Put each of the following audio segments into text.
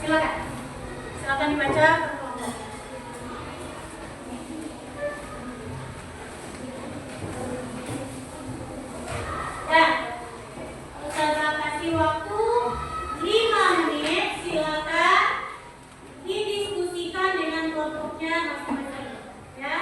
Silakan. Silakan dibaca per kelompok. Ya. Ustazah kasih waktu 5 menit. Silakan didiskusikan dengan kelompoknya masing-masing. Ya.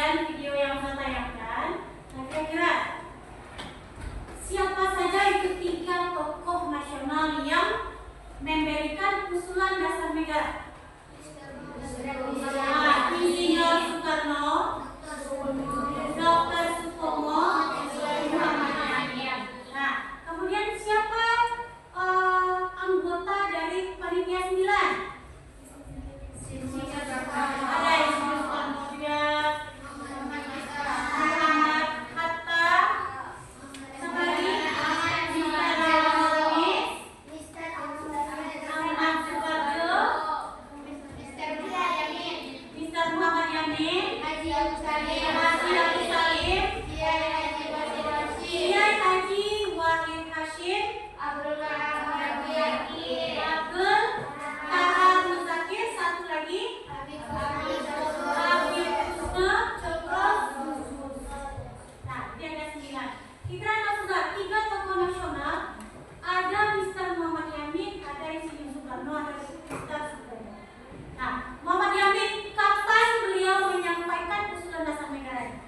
perhatian video yang saya tayangkan. Nah, kira-kira siapa saja itu 3 tokoh nasional yang memberikan usulan dasar negara? Nah, Insinyur Soekarno, Dr. Sutomo, Muhammad Yamin. Nah, kemudian siapa anggota dari panitia 9? Ada Insinyur Soekarno juga, Muhammad Hatta, sama lagi Ahmad Suparjo, Mr. Muhammad Yamin, Haji Agus Salim, Kiai Haji Wahid Hashim, Abdul Taha Muzakir, satu lagi Habib Kusno Cokro. Nah, itu yang ke-9. Kita sudah 3 tokoh nasional. Ada Mr. Muhammad Yamin, ada Insinyur Soekarno, ada Mr. Soekarno. Nah, Muhammad Yamin, kapan beliau menyampaikan usulan dasar negara?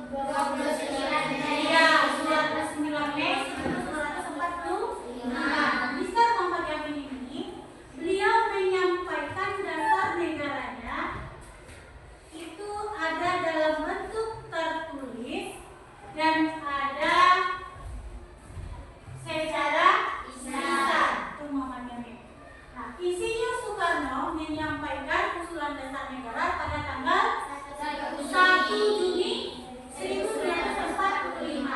29 Mei 1945. Nah, Mr. Muhammad Yamin ini beliau menyampaikan dasar negaranya itu ada dalam bentuk tertulis dan ada secara lisan. Itu Muhammad Yamin. Nah, Insinyur Soekarno menyampaikan usulan dasar negara pada tanggal 1 Juni 1945.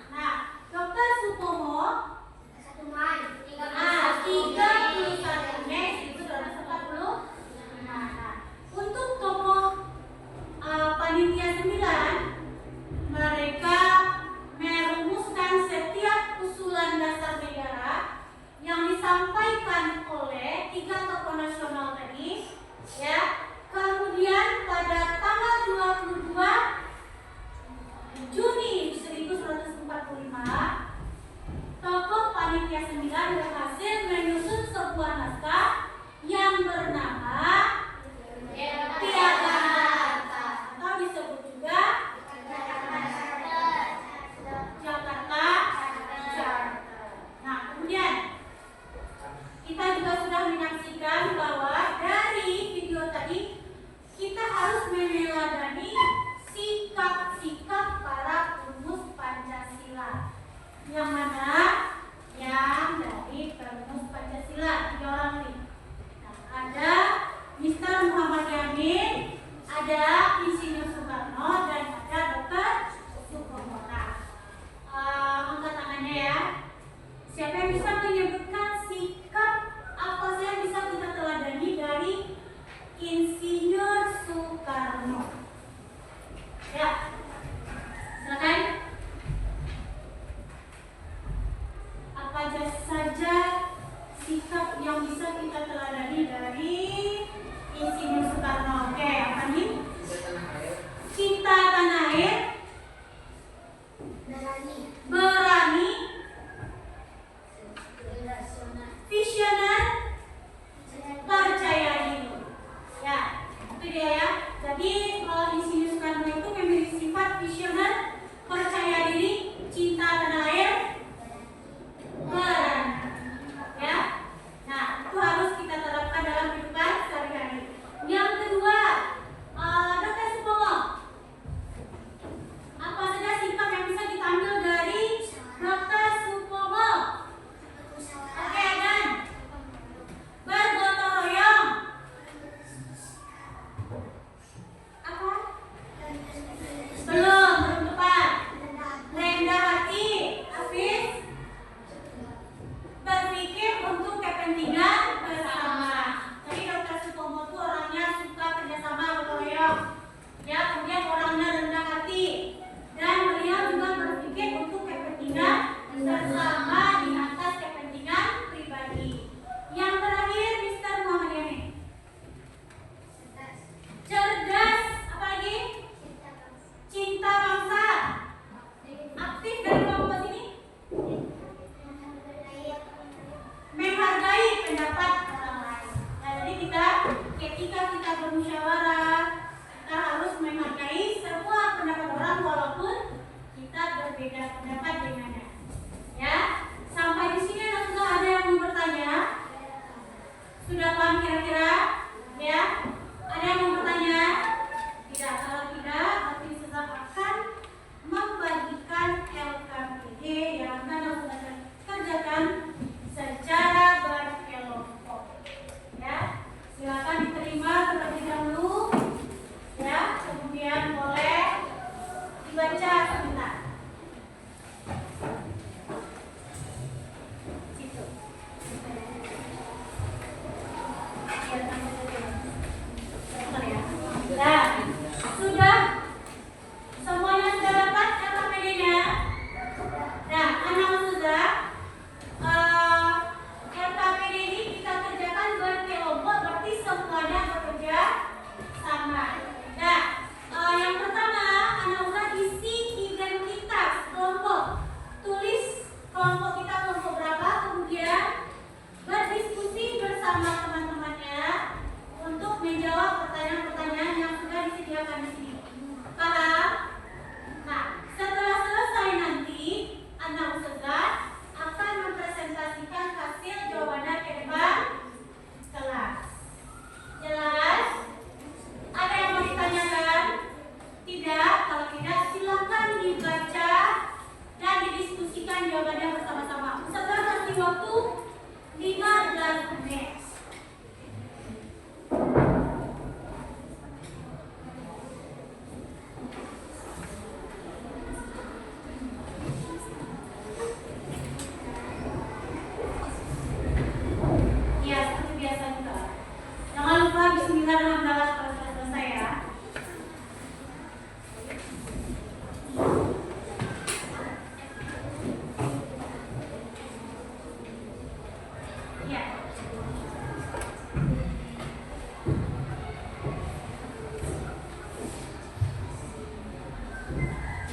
Nah, Dr. Sutomo 31 Mei 1940. Nah, untuk tokoh panitia 9, mereka merumuskan setiap usulan dasar negara yang disampaikan oleh 3 tokoh nasional tadi, ya. Kemudian pada tanggal 22 Juni 1945, tokoh panitia 9 berhasil menyusun sebuah naskah yang bernama Piagam Jakarta, atau disebut juga Jakarta Charter. Nah, kemudian kita juga sudah menyaksikan bahwa dari video tadi kita harus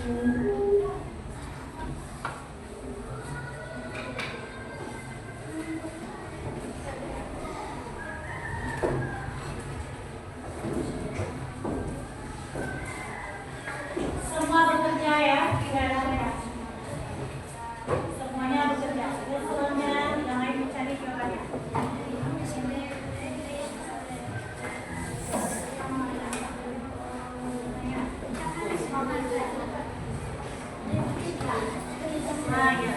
Semua bekerja ya, tidak ada merah. Semuanya bekerja. Selanjutnya yang lain mencari jawabannya. Nah, ya.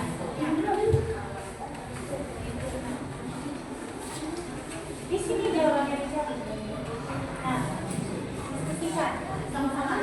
Di sini jawabannya dicari. Nah, ketika sama-sama.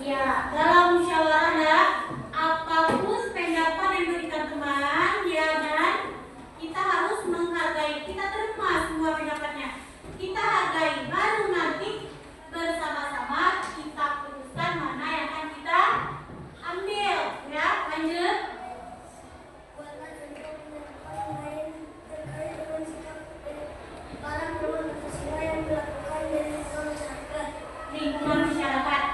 Ya, dalam musyawarah Nak, apapun pendapat yang diberikan teman, ya dan kita harus menghargai, kita terima semua pendapatnya. Kita hargai, baru nanti bersama-sama kita putuskan mana yang akan kita ambil. Ya, lanjut. Lingkungan masyarakat.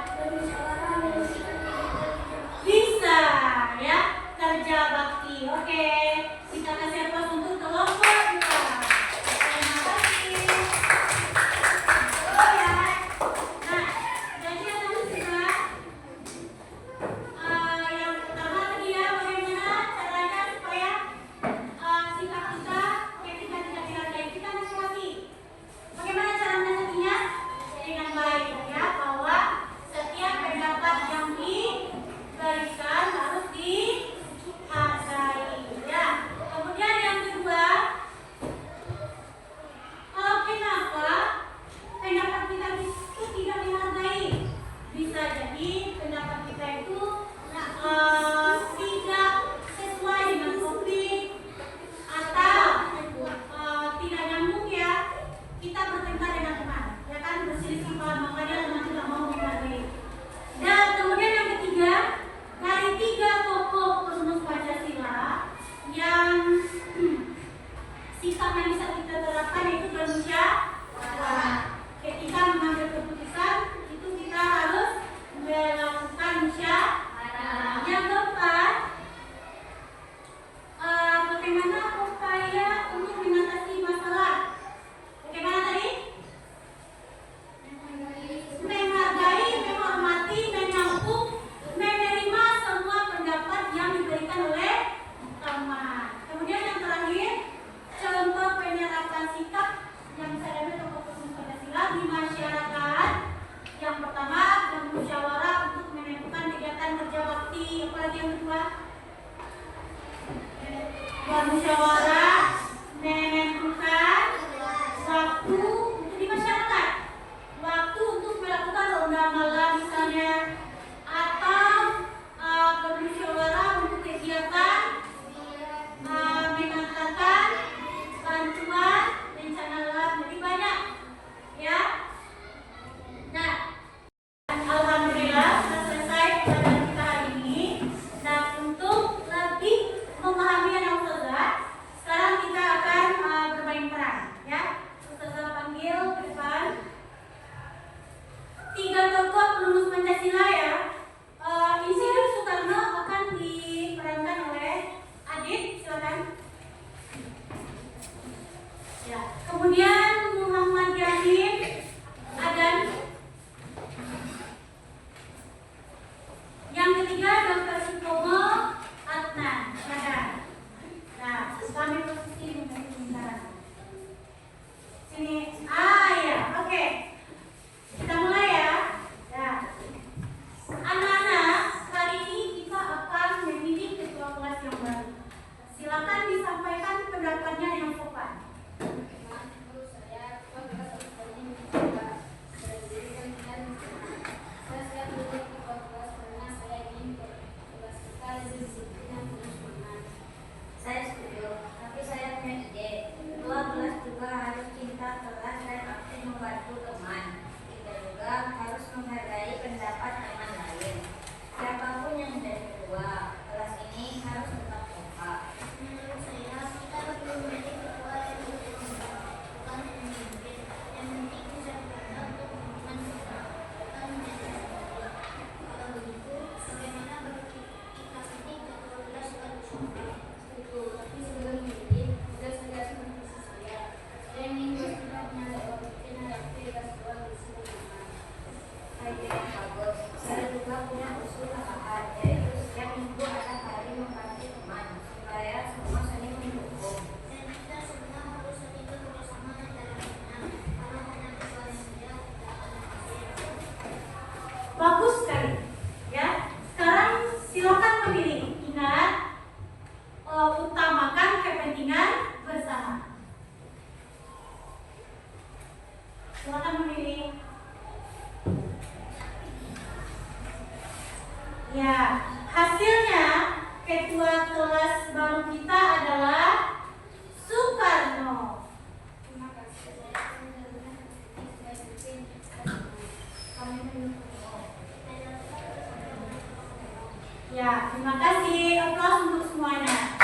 Bisa ya, kerja bakti. Oke, kita kasih aplaus untuk kelompok 2. Terima kasih. Oh ya. Nah, jadi yang tadi sudah yang pertama tadi ya, bagaimana caranya supaya sikap kita ketika tidak dihargai, kita nasihati. Bagaimana cara menasihatinya? Dengan baik ya, bahwa setiap pendapat yang diberikan harus dihargai ya. Kemudian yang kedua, kenapa pendapat kita itu tidak dihargai? Bisa jadi pendapat kita itu tidak sesuai dengan topik atau tidak nyambung ya. Kita bertengkar dengan teman, ya kan, berselisih paham, makanya teman tidak mau menghargai. Dan kemudian yang ketiga, dari 3 tokoh perumus Pancasila yang sikap yang bisa kita terapkan yaitu bermusyawarah. Ketika mengambil keputusan itu kita harus melakukan musyawarah. Yang keempat, bagaimana upaya untuk mengatasi masalah? Bagaimana tadi? Menghargai, menghormati, menampung, menerima semua pendapat yang diberikan oleh teman. Kemudian yang terakhir, contoh penyerapan sikap yang bisa diambil tokoh perumus Pancasila di masyarakat. Yang pertama, bermusyawarah untuk menentukan kegiatan kerja bakti. Apalagi yang kedua? Bermusyawarah menentukan waktu untuk di masyarakat, waktu untuk melakukan ronda malam misalnya, atau bermusyawarah untuk kegiatan mengantarkan bantuan bencana alam. Jadi banyak ya. Nah, alhamdulillah sudah selesai pelajaran kita hari ini. Dan untuk lebih memahami anak ustazah, sekarang kita akan bermain peran ya. Ustazah panggil ke depan 3 tokoh perumus Pancasila ya. Insinyur Soekarno akan diperankan oleh Adit, silakan. Ya. Kemudian Muhammad Yahid Adan. Yang ketiga Dr. Sutomo Adnan. Silakan. Nah, kami posisi sebentar. Sini. Ya, oke. Kita mulai ya. Nah, anak-anak, hari ini kita akan memilih ketua kelas yang baru. Silakan disampaikan pendapatnya dengan sopan. Saya setuju, tapi saya punya ide. Ketua kelas juga harus cinta kelas dan aktif membantu teman. Kita juga harus menghargai pendapat teman lain. Siapapun yang menjadi ketua kelas ini harus tetap kompak. Menurut saya, kita perlu menjadi ketua yang bertanggung bukan pemimpin. Yang penting bisa bekerja untuk kepentingan kita, bukan menjadi ketua. Kalau begitu, bagaimana kalau kita pilih ketua kelas bersama? Tapi sebelum memilih, sudah saya seperti saya. Saya ingin bersikapnya dapat bikin hadapi kelas dua bersama. Ide yang bagus. Saya juga punya usul tambahan, yaitu setiap minggu ada hari membantu teman supaya semua saling mendukung. Dan kita semua harus saling bekerjasama dan dalam benar. Kalau hanya ketua yang saja, tidak akan berhasil. Bagus sekali. Ya. Sekarang silakan memilih. Ingat, utamakan kepentingan bersama. Silakan memilih. Ya, terima kasih. Aplaus untuk semuanya.